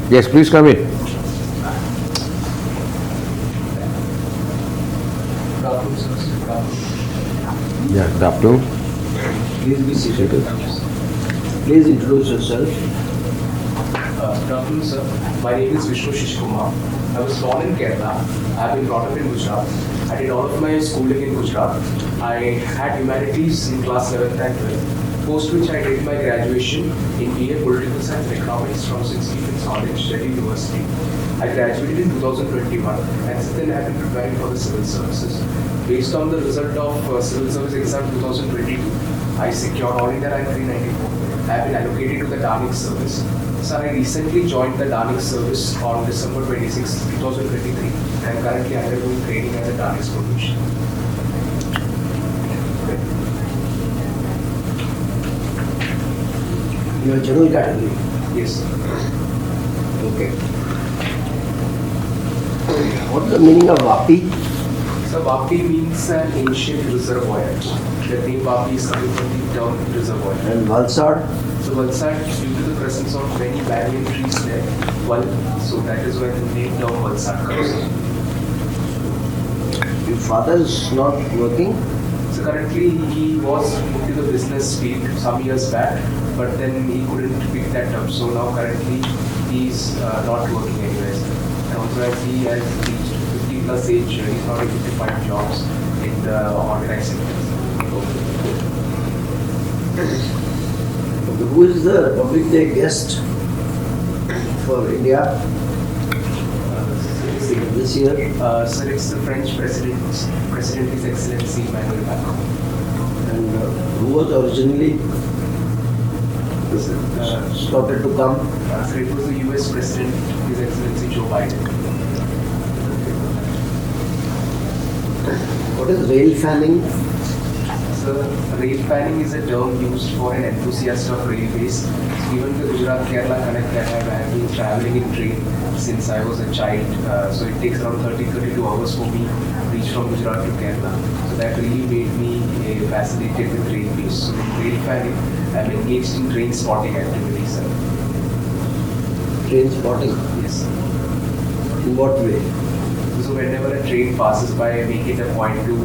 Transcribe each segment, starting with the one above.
Yes, please come in. Yeah, good afternoon. Please be seated. Please introduce yourself. Good afternoon, sir. My name is Vishnu Sasikumar. I was born in Kerala. I have been brought up in Gujarat. I did all of my schooling in Gujarat. I had humanities in class 11th and 12th. Post which I did my graduation in BA Political Science and Economics from St. Stephen's College, Delhi University. I graduated in 2021 and since then I have been preparing for the civil services. Based on the result of civil service exam 2022, I secured all India rank 394. I have been allocated to the Danish service. Sir, I recently joined the Danish service on December 26, 2023 and am currently undergoing training as a Danish probation. You are general category. Yes, sir. Okay. What is the meaning of Vapi? So Vapi means an ancient reservoir. The name Vapi is coming from the term reservoir. And Valsad? So Valsad, due to the presence of many banyan trees there, so that is where the name term Valsad comes in. Your father is not working? So currently he was into the business field some years back, but then he couldn't pick that up. So now currently he's not working anywhere. And also as he has reached 50 plus age, he's not able to find jobs in the organized sectors. Who is the Republic Day guest for India this year? Sir, it's the French President, His Excellency Emmanuel Macron. And who was originally slotted to come? So it was the US President, His Excellency Joe Biden. What is rail fanning? So rail fanning is a term used for an enthusiast of railways. Even the Gujarat Kerala Connect that I have been traveling in train since I was a child. So it takes around 32 hours for me to reach from Gujarat to Kerala. So that really made me fascinated with railways. So in rail fanning, I'm engaged in train spotting activities. Sir. Train spotting? Yes. In what way? So whenever a train passes by, I make it a point to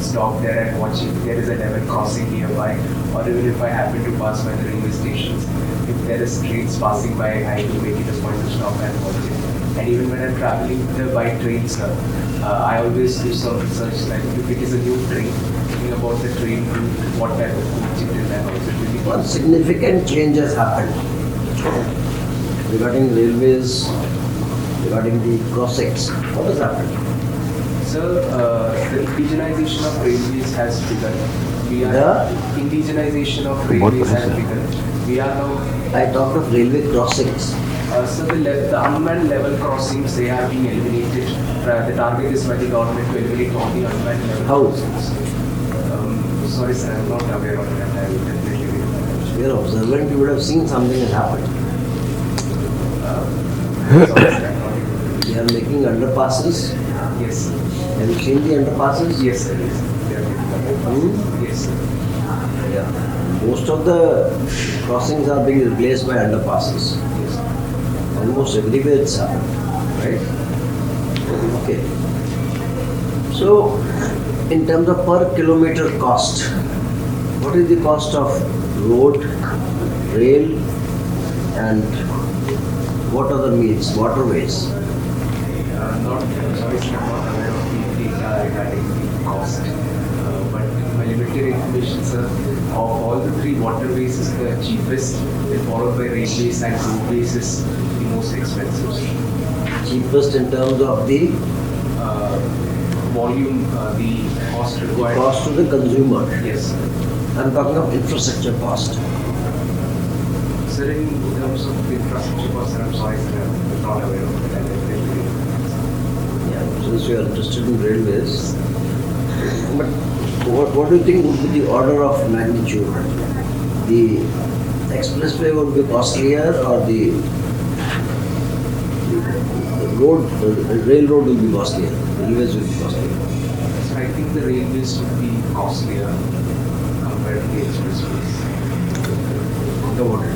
stop there and watch if there is a level crossing nearby, or even if I happen to pass by the railway stations, if there is trains passing by, I do make it a point to stop and watch it. And even when I'm traveling by trains, I always do some research, like if it is a new train, thinking about the train route, what type of coach it is, and also really What significant change has happened regarding railways, regarding the crossings? What has happened? So, the indigenization of railways has begun. Indigenization of railways has begun. We are now. I talked of railway crossings. So the unmanned level crossings, they are being eliminated. The target is by the government to eliminate all the unmanned level How? crossings. Sorry sir, I'm not aware of that. I will definitely If you are observant, you would have seen something has happened. sorry, sir, I'm not able to. They are making underpasses. Yes sir. Have you seen the underpasses? Yes sir. Yes, they are making yes sir. Yeah. Most of the crossings are being replaced by underpasses. Yes sir. Almost everywhere it's happened, right? Okay. So, in terms of per kilometer cost, what is the cost of road, rail, and what other means, waterways? Not sorry, sir, I'm not aware of the data regarding the cost. But my limited information, sir, of all the three waterways is the cheapest, then followed by railways and roadways is the most expensive. Cheapest in terms of the Volume, the cost required. cost to the consumer. Yes, sir. I'm talking of infrastructure cost. Sir, in terms of infrastructure cost, I'm sorry, sir, I'm not aware of that. Yeah, since you are interested in railways, but what do you think would be the order of magnitude? The expressway would be costlier, or the road, the railroad will be costlier, railways will be costlier? So I think the railways would be costlier compared to the expressways. Think about it.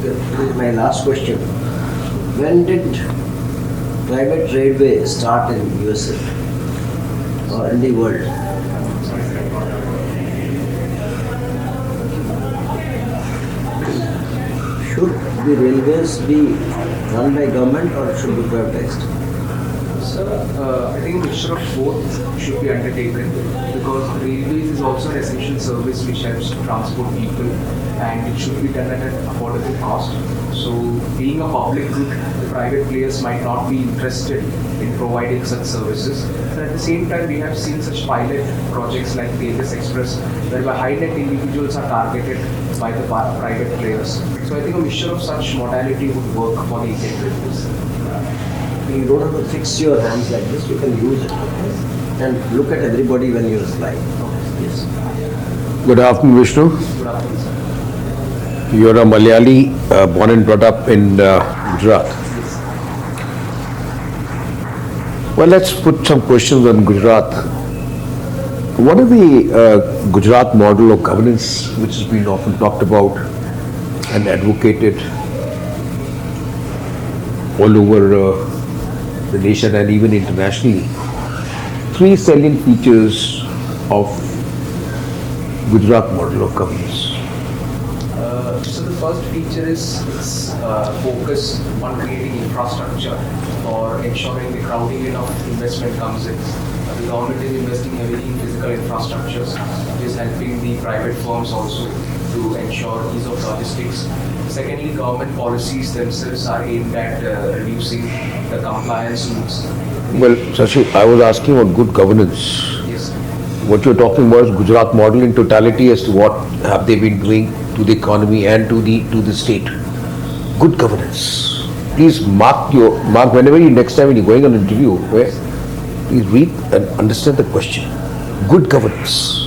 Okay, my last question. when did private railway start in USA or in the world? Should the railways be run by government or should be privatized? Sir, I think a mixture of both should be undertaken because railways is also an essential service which helps to transport people and it should be done at an affordable cost. So, being a public good, the private players might not be interested in providing such services. But at the same time, we have seen such pilot projects like the IAS Express, whereby high-net individuals are targeted by the private players. So, I think a mixture of such modality would work for the Indian railways. You don't have to fix your hands like this, you can use it, okay? And look at everybody when you reply. Yes. Good afternoon, Vishnu. Good afternoon, sir. You're a Malayali, born and brought up in Gujarat. Well, let's put some questions on Gujarat. What is the Gujarat model of governance which has been often talked about and advocated all over the nation and even internationally? Three salient features of Gujarat model of governance. So the first feature is its focus on creating infrastructure for ensuring the crowding in of investment comes in. The government is investing heavily in physical infrastructures, which is helping the private firms also to ensure ease of logistics. Secondly, government policies themselves are aimed at reducing the compliance rules. Well, Sashi, I was asking about good governance. Yes. What you're talking about is Gujarat model in totality as to what have they been doing to the economy and to the state. Good governance. Please mark whenever you next time when you're going on an interview, please read and understand the question. Good governance.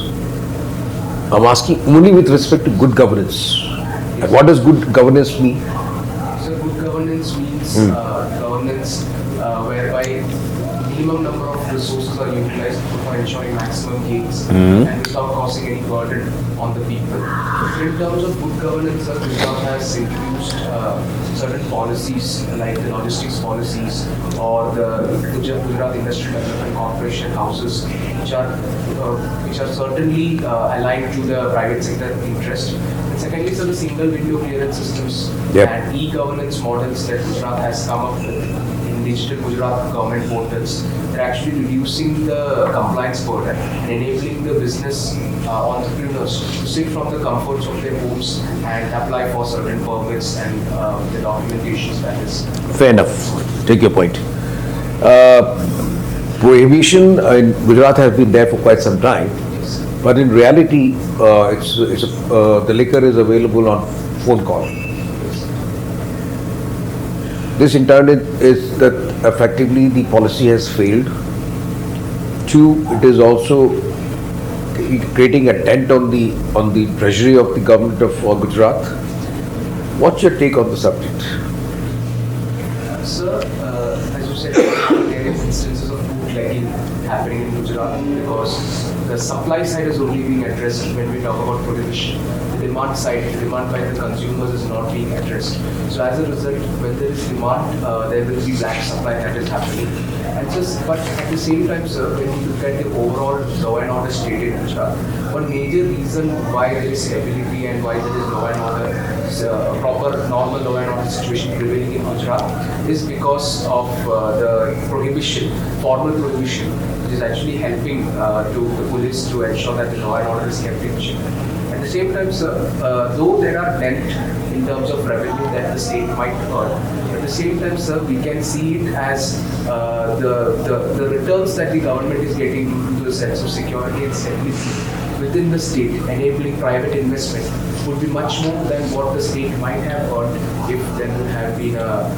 I'm asking only with respect to good governance. And what does good governance mean? So good governance means governance whereby minimum number of resources are utilized for ensuring maximum gains and without causing any burden on the people. In terms of good governance, Gujarat has introduced certain policies like the logistics policies or the Gujarat Industrial Development Corporation houses, which are certainly aligned to the private sector interest. And secondly, so the single window clearance systems and e-governance models that Gujarat has come up with in digital Gujarat government portals. They're actually reducing the compliance burden and enabling the business entrepreneurs to sit from the comforts of their homes and apply for certain permits and the documentation status. Fair enough. Take your point. Prohibition in Gujarat has been there for quite some time, but in reality, the liquor is available on phone call. This in turn is that effectively the policy has failed. Two, it is also creating a dent on the treasury of the government of Gujarat. What's your take on the subject? Sir, as you said, there is instances of bootlegging happening in Gujarat because the supply side is only being addressed when we talk about prohibition. The demand side, the demand by the consumers is not being addressed. So as a result, when there is demand, there will be black supply that is happening. But at the same time, sir, when you look at the overall law and order state in Gujarat, one major reason why there is stability and why there is law and order, proper normal law and order situation prevailing in Gujarat is because of the prohibition, formal prohibition, which is actually helping to the police to ensure that the law and order is kept in check. At the same time, sir, though there are dent in terms of revenue that the state might earn, at the same time, sir, we can see it as the returns that the government is getting due to the sense of security and stability within the state, enabling private investment, would be much more than what the state might have earned if there would have been a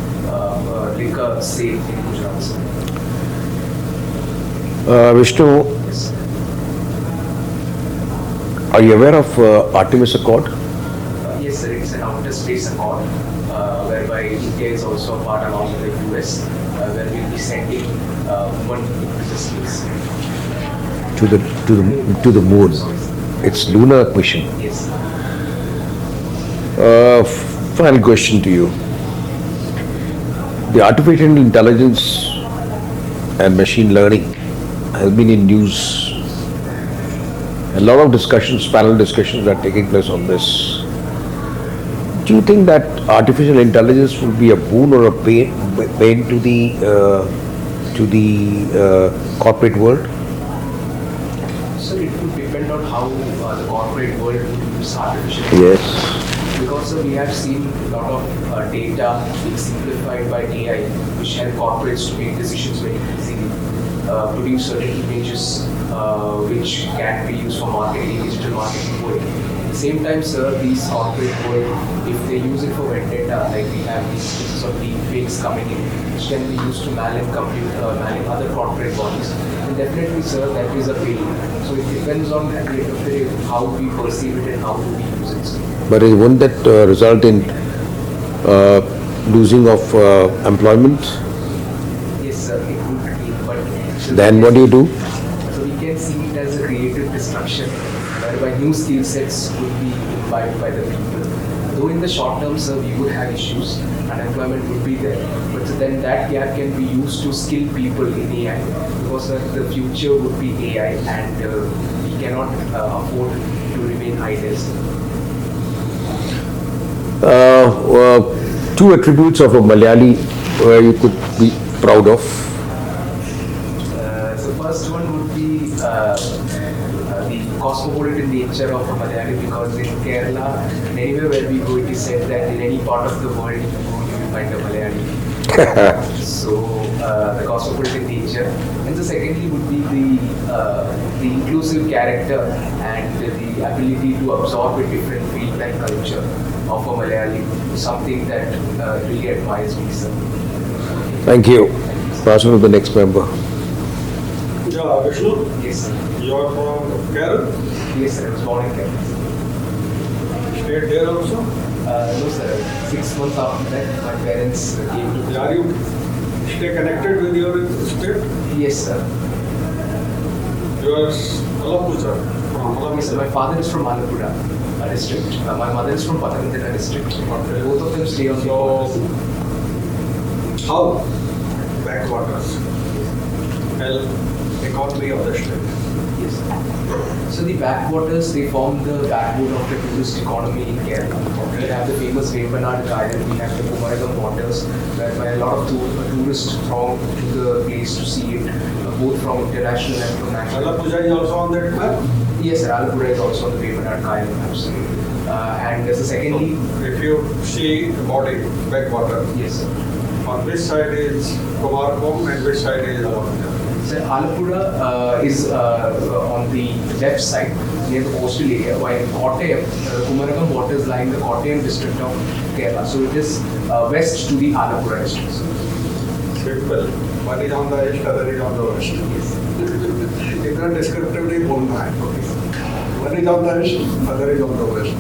liquor sale in Gujarat, sir. Vishnu, Yes, sir. are you aware of Artemis Accord? Yes, sir, it's an outer space accord whereby India is also a part along with the US, where we'll be sending one into the space. To the moon. It's lunar mission. Yes. Final question to you. The artificial intelligence and machine learning has been in news. A lot of discussions, panel discussions are taking place on this. Do you think that artificial intelligence will be a boon or a pain to the corporate world? So it would depend on how the corporate world would use artificial Yes. intelligence. Because we have seen a lot of data being simplified by AI, which help corporates to make decisions very easily, produce certain images which can be used for marketing, digital marketing work. At the same time, sir, these corporate world, if they use it for vendetta, like we have these cases of deep fakes coming in, which can be used to malign other corporate bodies, then definitely, sir, that is a pain. So it depends on at the end of the day how we perceive it and how do we use it, sir. But won't that result in losing of employment? Yes, sir, it would be, but Then what do you do? so we can see it as a creative destruction, whereby new skill sets would be imbibed by the people. Though in the short term, sir, we would have issues, unemployment would be there, but then that gap can be used to skill people in AI, because the future would be AI, and we cannot afford to remain idle. Two attributes of a Malayali you could be proud of. So first one would be the cosmopolitan nature of a Malayali, because in Kerala and anywhere where we go, it is said that in any part of the world you go, you will find a Malayali. So the cosmopolitan nature, and the secondly would be the inclusive character and the ability to absorb a different field and culture of a Malayali, something that really admires me, sir. Thank you. Pass on to the next member. Yeah, Vishnu, Yes, sir. you are from Kerala, Yes, sir. I was born in Kerala. stayed there also. No, sir. 6 months after that, my parents came to. Are you stay connected with your state? Yes, sir. You are Alappuzha from Yes, sir. My Alappuzha. father is from Malapura district. My mother is from Pathanamthitta district. Both of them stay on the So, borders. how backwaters help economy of the state? Yes. So the backwaters, they form the backbone of the tourist economy in Kerala. We have the famous Vembanad Garden, we have the Kumaragam waters, whereby a lot of tourists throng to the place to see it, both from international and from national. Alappuzha is also on that map. Yes, sir, Alapura is also on the Vembanad Garden, absolutely. And as a secondly, If you see the body, backwater, yes, sir. on which side is Kumaragam and which side is Alappuzha? So Alapura is on the left side near the coastal area, while Kottayam, Kumaragam waters lie in the Kottayam district of Kerala. So it is west to the Alapura district. Simple. One is on the east, other is on the west. Yes. इतना descriptively बोलना है. One is on the east, other is on the west.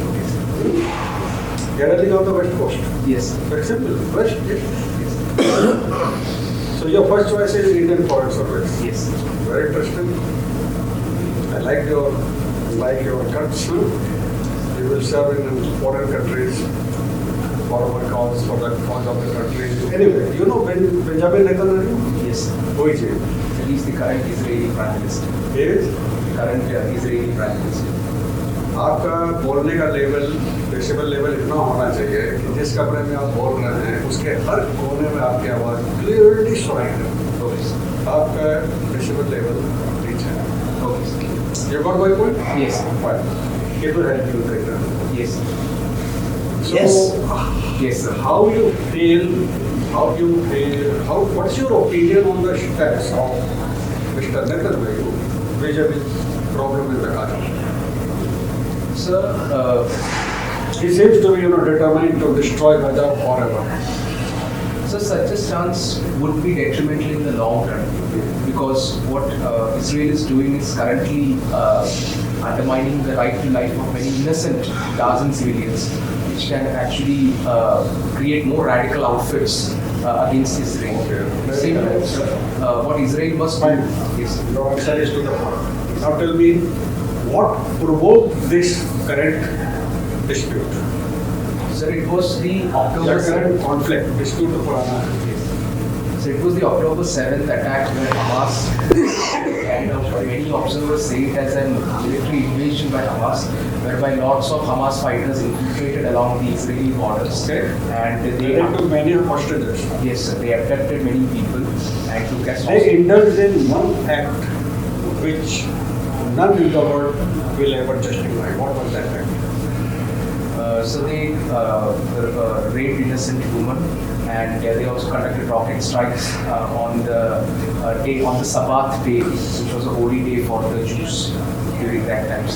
Kerala is on the west coast. Yes. Very simple. West. Yes. So your first choice is Indian Foreign Service. Yes. Very interesting. I like your guts. You will serve in foreign countries for our cause, for the cause of the country. Anyway, you know Benjamin Netanyahu? Yes. Who is he? So he is the current Israeli Prime Minister. He is? Current Israeli Prime Minister. आपका बोलने का level, decibel level इतना होना चाहिए कि जिस कमरे में आप बोल रहे हैं उसके हर कोने में आपकी आवाज़ क्लियरली सुनाई दे. Okay, sir. आपका डेसिबल लेवल नीचे है. Okay, sir. You got my point? Yes. Fine. It will help you later. Yes. So, Yes. Yes, sir. how you feel, what's your opinion on the steps of Mr. Netanyahu vis-a-vis problem in the country? Sir, He seems to be, determined to destroy Gaza forever. so such a stance would be detrimental in the long run, because what Israel is doing is currently undermining the right to life of many innocent Gazan civilians, which can actually create more radical outfits against Israel. Okay. Same time, sir, what Israel must do Fine. is Your answer is to the point. Now tell me, what provoked this current dispute? sir, it was the October The current conflict, dispute तो पुराना है. So it was the October 7th attack where Hamas carried out what many observers say it as a military invasion by Hamas, whereby lots of Hamas fighters infiltrated along the Israeli borders. And they took many hostages. Yes, sir. They abducted many people and took as They indulged in one act which none in the world will ever justify. What was that act? So they raped innocent women, and they also conducted rocket strikes on the Sabbath day, which was a holy day for the Jews during that time.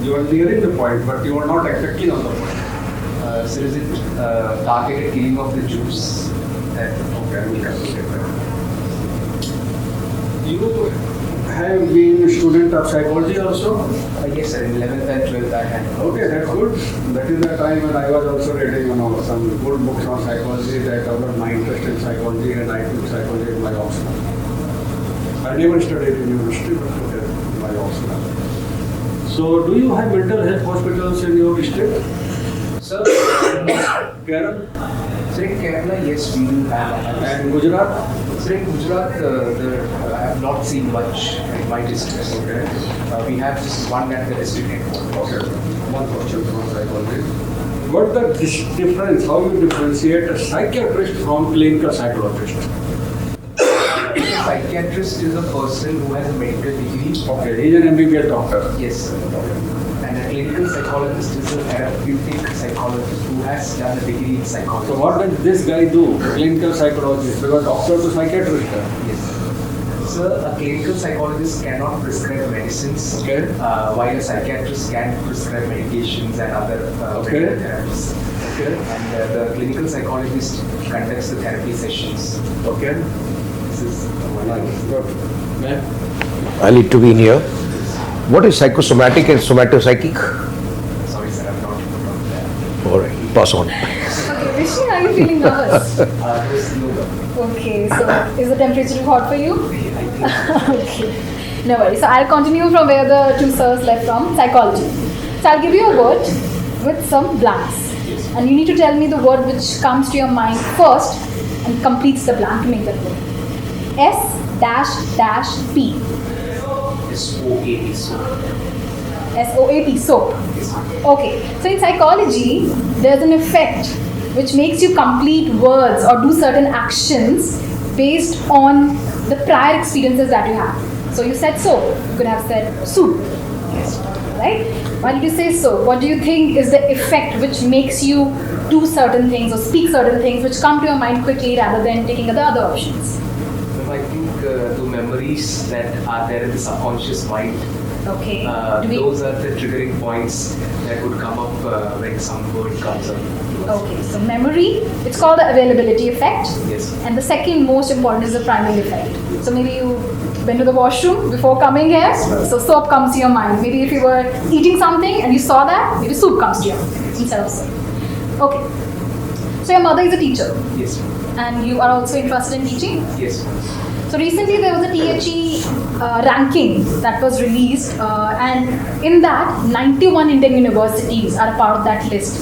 You are nearing the point, but you are not exactly on the point. So is it targeted killing of the Jews? Okay, we have to get that. You have been a student of psychology also? Yes, sir. In 11th and 12th, I had. Okay, that's good. That is the time when I was also reading, some good books on psychology that developed my interest in psychology, and I took psychology in my Oxford. I never studied in university, but took it in my Oxford. So, do you have mental health hospitals in your district? Sir, Kerala? so in Kerala, yes, we do have. And Gujarat? So in Gujarat, I have not seen much in my district. Okay. We have just one at the district headquarters. Okay. One question from psychology. What the difference, how you differentiate a psychiatrist from clinical psychologist? A psychiatrist is a person who has a medical degree. Okay, he is an MBBS doctor. Yes, sir. And a clinical psychologist is a therapeutic psychologist who has done a degree in psychology. So what does this guy do, clinical psychologist? Because doctor to psychiatrist. Yes. Sir, a clinical psychologist cannot prescribe medicines, Okay. while a psychiatrist can prescribe medications and other Okay. medical therapies. Okay. And the clinical psychologist conducts the therapy sessions. Okay. This is Nice. Good. Yeah. I need to be in here. What is psychosomatic and somatopsychic? sorry, sir, I'm not able to that. All right, pass on. Okay, Vishnu, are you feeling nervous? Okay, so is the temperature too hot for you? Okay, no worries. So I'll continue from where the two sirs left from, psychology. So I'll give you a word with some blanks. And you need to tell me the word which comes to your mind first and completes the blank to make that word. S-P. SOAP, so. SOAP, soap. Okay, so in psychology, there's an effect which makes you complete words or do certain actions based on the prior experiences that you have. So you said soap, you could have said soup, right? Why did you say soap? What do you think is the effect which makes you do certain things or speak certain things which come to your mind quickly rather than taking the other options? I think the memories that are there in the subconscious mind, Okay. those are the triggering points that would come up when some word comes up. Okay, so memory, it's called the availability effect. Yes. And the second most important is the priming effect. So maybe you went to the washroom before coming here, so soap comes to your mind. Maybe if you were eating something and you saw that, maybe soup comes to your mind instead of soap. Okay. So your mother is a teacher Yes. and you are also interested in teaching. Yes. So recently there was a THE ranking that was released and in that 91 Indian universities are a part of that list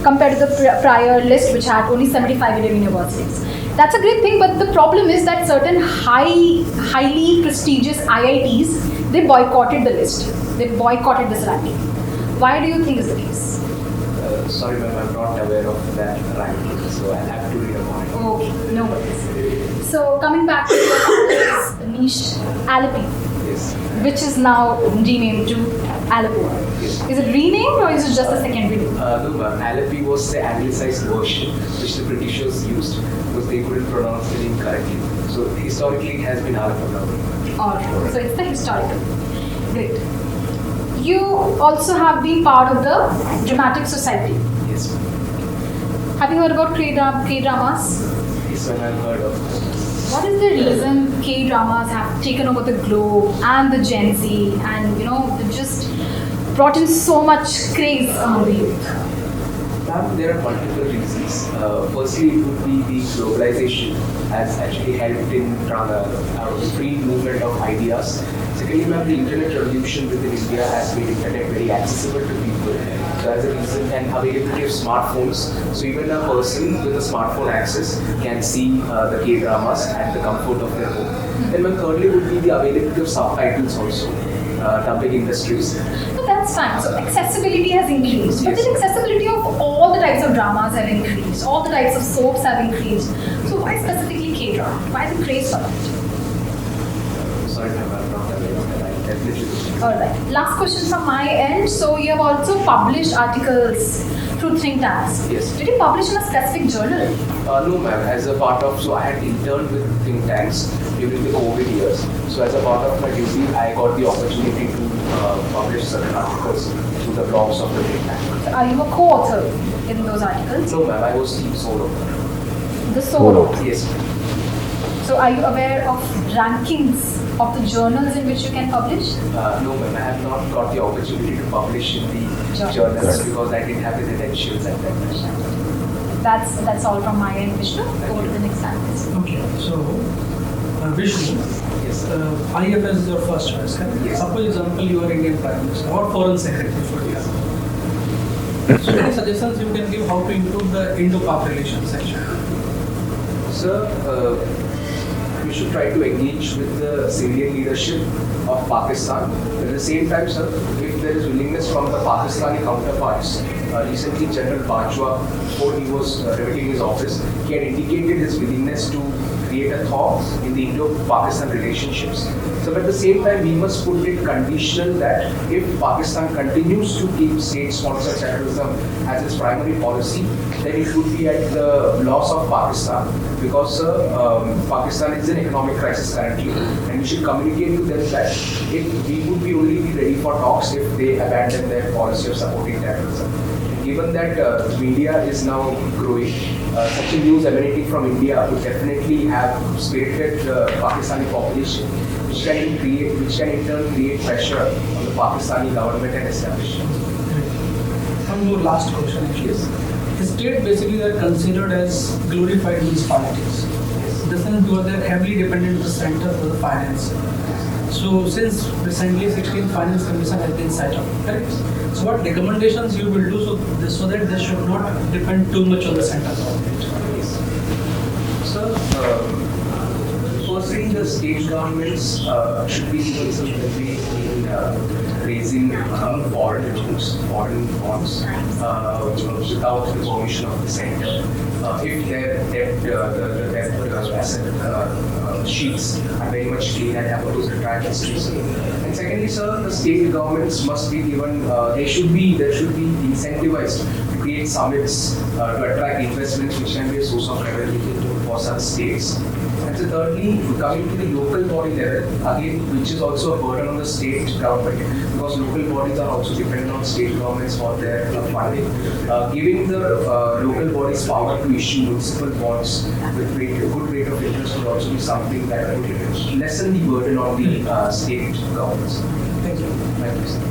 compared to the prior list which had only 75 Indian universities. That's a great thing, but the problem is that certain highly prestigious IITs, they boycotted the list. They boycotted this ranking. Why do you think is the case? Sorry ma'am, I'm not aware of that ranking, so I'll have to read about it. Okay, no worries. So coming back to your niche, Alleppey, Yes. which is now renamed to Aleppo. Yes. Is it renamed or is it just a secondary name? No ma'am, Alleppey was the anglicized version which the Britishers used because they couldn't pronounce the name correctly. So historically it has been Aleppo now. Alright, so it's the historical. Great. You also have been part of the Dramatic Society. Yes. Have you heard about K-dramas? Yes, ma'am, I've heard of that. What is the reason K-dramas have taken over the globe and the Gen Z and they've just brought in so much craze among the youth? Ma'am, there are multiple reasons. Firstly, it would be the globalization has actually helped in free movement of ideas. Secondly, ma'am, the internet revolution within India has made internet very accessible to people. So as a reason, and availability of smartphones. So even a person with a smartphone access can see the K-dramas at the comfort of their home. And ma'am, thirdly would be the availability of subtitles also. Dubbing industries. So that's fine. So accessibility has increased. But Yes. the accessibility of all the types of dramas have increased. All the types of soaps have increased. So why specifically K-drama? Why the craze for that? Sorry, ma'am, I'm not aware of that. I definitely will. Alright. Last question from my end. So you have also published articles through think tanks. Yes. Did you publish in a specific journal? No, ma'am. As a part of, so I had interned with think tanks during the COVID years. So as a part of my duty, I got the opportunity to publish certain articles through the blogs of the think tank. So are you a co-author in those articles? No, ma'am. I was the solo. The solo. Yes. So are you aware of rankings of the journals in which you can publish? No, ma'am. I have not got the opportunity to publish in the Journals. journals because I didn't have the credentials at that time. That's all from my end, Vishnu. Go to the next analyst. Okay, so Vishnu, Yes. IFS is your first choice, correct? Yes. Suppose example you are Indian Prime Minister or Foreign Secretary for India. So any suggestions you can give how to improve the Indo-Pak relations section? Sir, we should try to engage with the civilian leadership of Pakistan. At the same time, sir, if there is willingness from the Pakistani counterparts, recently General Bajwa, before he was revealing his office, he had indicated his willingness to create a thaw in the Indo-Pakistan relationships. So at the same time, we must put it conditional that if Pakistan continues to keep state-sponsored terrorism as its primary policy, then it would be at the loss of Pakistan because Pakistan is in economic crisis currently, and we should communicate to them that we would be only be ready for talks if they abandon their policy of supporting terrorism. Given that media is now growing, such a news emanating from India would definitely have spirited the Pakistani population, which can in turn create pressure on the Pakistani government and establishment. One more last question. Yes. The state basically they are considered as glorified municipalities. This means because they are heavily dependent on the center for the finance. So since recently 16th Finance Commission has been set up, correct? So what recommendations you will do so that they should not depend too much on the central government? So, firstly, the state governments should be given some leeway in raising foreign loans, foreign bonds, without the permission of the center. If their debt asset sheets are very much clean and have those track histories. And secondly, sir, the state governments must be given, there should be incentivized to create summits to attract investments, which can be a source of revenue for such states. And so thirdly, coming to the local body level, again, which is also a burden on the state government, because local bodies are also dependent on state governments for their funding. Giving the local bodies power to issue municipal bonds with a good rate of interest would also be something that would lessen the burden on the state governments. Thank you. Thank you, sir.